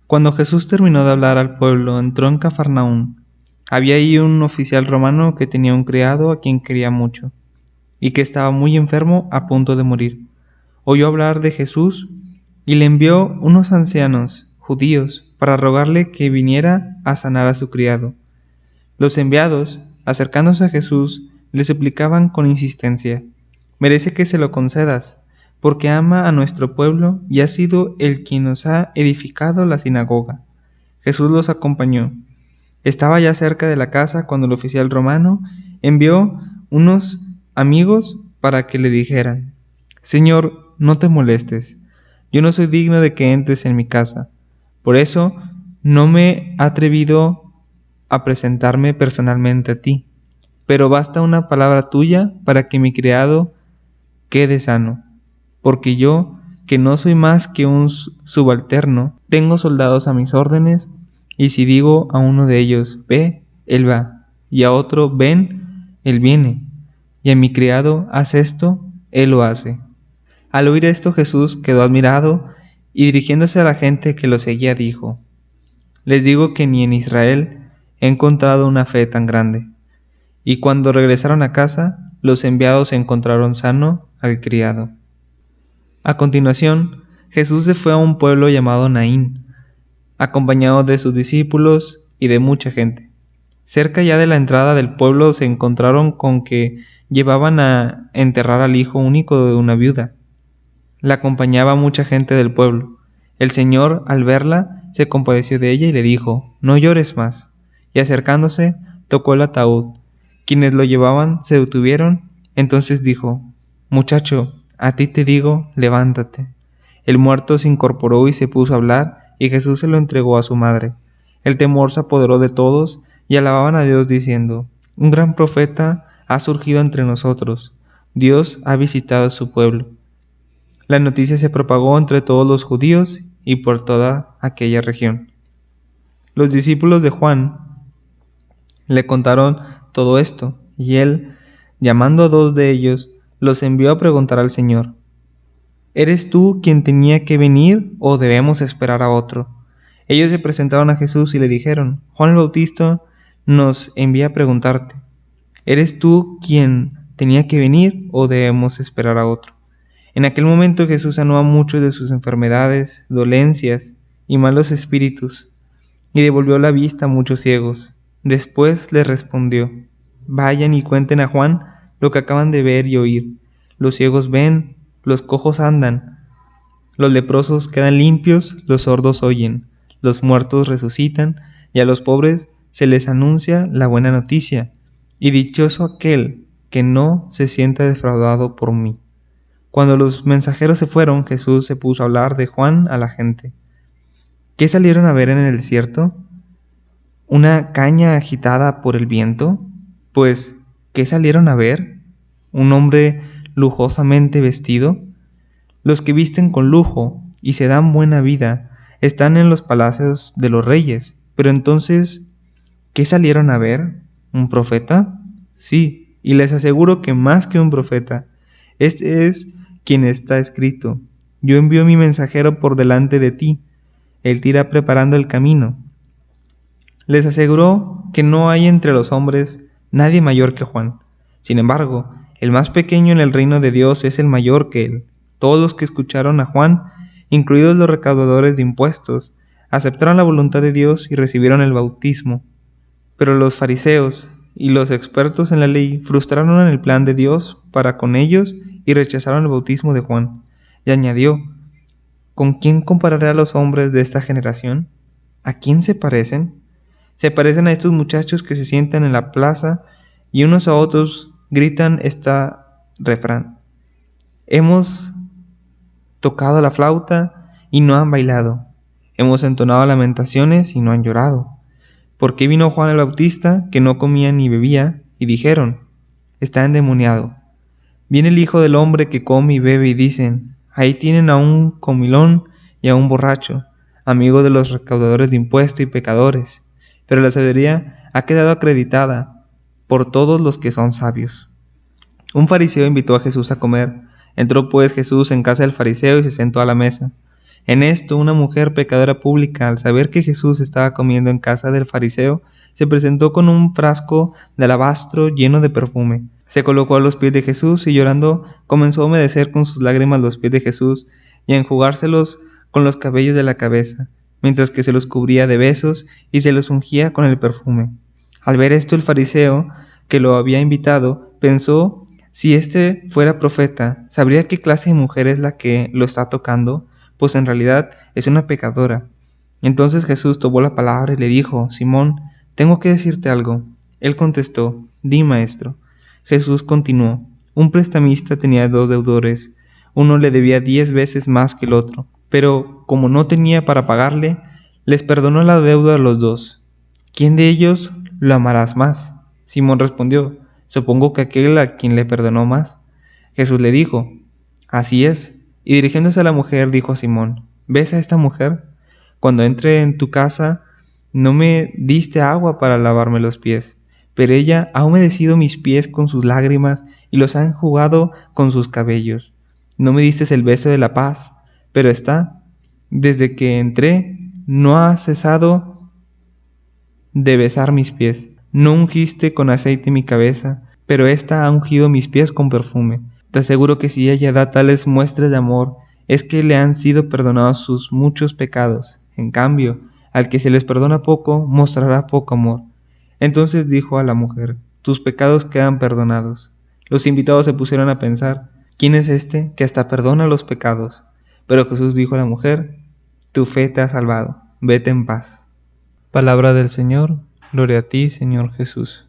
Cuando Jesús terminó de hablar al pueblo, entró en Cafarnaúm. Había ahí un oficial romano que tenía un criado a quien quería mucho, y que estaba muy enfermo, a punto de morir. Oyó hablar de Jesús y le envió unos ancianos judíos para rogarle que viniera a sanar a su criado. Los enviados, acercándose a Jesús, le suplicaban con insistencia: «Merece que se lo concedas, porque ama a nuestro pueblo y ha sido el quien nos ha edificado la sinagoga». Jesús los acompañó. Estaba ya cerca de la casa cuando el oficial romano envió unos amigos para que le dijeran: «Señor, no te molestes, yo no soy digno de que entres en mi casa. Por eso no me he atrevido a presentarme personalmente a ti, pero basta una palabra tuya para que mi criado quede sano, porque yo, que no soy más que un subalterno, tengo soldados a mis órdenes, y si digo a uno de ellos, ve, él va, y a otro, ven, él viene, y a mi criado, haz esto, él lo hace». Al oír esto, Jesús quedó admirado, y dirigiéndose a la gente que lo seguía, dijo: «Les digo que ni en Israel he encontrado una fe tan grande». Y cuando regresaron a casa, los enviados encontraron sano al criado. A continuación, Jesús se fue a un pueblo llamado Naín, acompañado de sus discípulos y de mucha gente. Cerca ya de la entrada del pueblo se encontraron con que llevaban a enterrar al hijo único de una viuda. La acompañaba mucha gente del pueblo. El Señor, al verla, se compadeció de ella y le dijo: «No llores más». Y acercándose, tocó el ataúd. Quienes lo llevaban se detuvieron. Entonces dijo: «Muchacho, a ti te digo, levántate». El muerto se incorporó y se puso a hablar, y Jesús se lo entregó a su madre. El temor se apoderó de todos, y alababan a Dios diciendo: «Un gran profeta ha surgido entre nosotros. Dios ha visitado a su pueblo». La noticia se propagó entre todos los judíos y por toda aquella región. Los discípulos de Juan le contaron todo esto, y él, llamando a 2 de ellos, los envió a preguntar al Señor: «¿Eres tú quien tenía que venir o debemos esperar a otro?». Ellos se presentaron a Jesús y le dijeron: «Juan el Bautista nos envía a preguntarte: ¿eres tú quien tenía que venir o debemos esperar a otro?». En aquel momento Jesús sanó a muchos de sus enfermedades, dolencias y malos espíritus, y devolvió la vista a muchos ciegos. Después les respondió: «Vayan y cuenten a Juan lo que acaban de ver y oír. Los ciegos ven, los cojos andan, los leprosos quedan limpios, los sordos oyen, los muertos resucitan, y a los pobres se les anuncia la buena noticia. Y dichoso aquel que no se sienta defraudado por mí». Cuando los mensajeros se fueron, Jesús se puso a hablar de Juan a la gente. ¿Qué salieron a ver en el desierto? ¿Una caña agitada por el viento? Pues, ¿qué salieron a ver? ¿Un hombre lujosamente vestido? Los que visten con lujo y se dan buena vida están en los palacios de los reyes. Pero entonces, ¿qué salieron a ver? ¿Un profeta? Sí, y les aseguro que más que un profeta. Este es quien está escrito: «Yo envío mi mensajero por delante de ti, él te irá preparando el camino». Les aseguró que no hay entre los hombres nadie mayor que Juan. Sin embargo, el más pequeño en el reino de Dios es el mayor que él. Todos los que escucharon a Juan, incluidos los recaudadores de impuestos, aceptaron la voluntad de Dios y recibieron el bautismo. Pero los fariseos y los expertos en la ley frustraron el plan de Dios para con ellos y rechazaron el bautismo de Juan. Y añadió: «¿Con quién compararé a los hombres de esta generación? ¿A quién se parecen? Se parecen a estos muchachos que se sientan en la plaza y unos a otros gritan este refrán: Hemos tocado la flauta y no han bailado. Hemos entonado lamentaciones y no han llorado. ¿Por qué vino Juan el Bautista, que no comía ni bebía? Y dijeron: está endemoniado. Viene el Hijo del Hombre, que come y bebe, y dicen: ahí tienen a un comilón y a un borracho, amigo de los recaudadores de impuestos y pecadores. Pero la sabiduría ha quedado acreditada por todos los que son sabios». Un fariseo invitó a Jesús a comer. Entró pues Jesús en casa del fariseo y se sentó a la mesa. En esto, una mujer pecadora pública, al saber que Jesús estaba comiendo en casa del fariseo, se presentó con un frasco de alabastro lleno de perfume. Se colocó a los pies de Jesús y llorando comenzó a humedecer con sus lágrimas los pies de Jesús y a enjugárselos con los cabellos de la cabeza, mientras que se los cubría de besos y se los ungía con el perfume. Al ver esto, el fariseo que lo había invitado pensó: si este fuera profeta, ¿sabría qué clase de mujer es la que lo está tocando? Pues en realidad es una pecadora. Entonces Jesús tomó la palabra y le dijo: Simón, tengo que decirte algo. Él contestó: Di, maestro. Jesús continuó: un prestamista tenía 2 deudores. Uno le debía 10 veces más que el otro, pero como no tenía para pagarle, les perdonó la deuda a los 2. ¿Quién de ellos lo amarás más? Simón respondió: supongo que aquel a quien le perdonó más. Jesús le dijo: así es. Y dirigiéndose a la mujer, dijo a Simón: ¿ves a esta mujer? Cuando entré en tu casa, no me diste agua para lavarme los pies, pero ella ha humedecido mis pies con sus lágrimas y los ha enjugado con sus cabellos. No me diste el beso de la paz, pero desde que entré, no ha cesado de besar mis pies. No ungiste con aceite mi cabeza, pero ésta ha ungido mis pies con perfume. Te aseguro que si ella da tales muestras de amor, es que le han sido perdonados sus muchos pecados. En cambio, al que se les perdona poco, mostrará poco amor. Entonces dijo a la mujer: tus pecados quedan perdonados. Los invitados se pusieron a pensar: ¿quién es este que hasta perdona los pecados? Pero Jesús dijo a la mujer: tu fe te ha salvado, vete en paz. Palabra del Señor. Gloria a ti, Señor Jesús.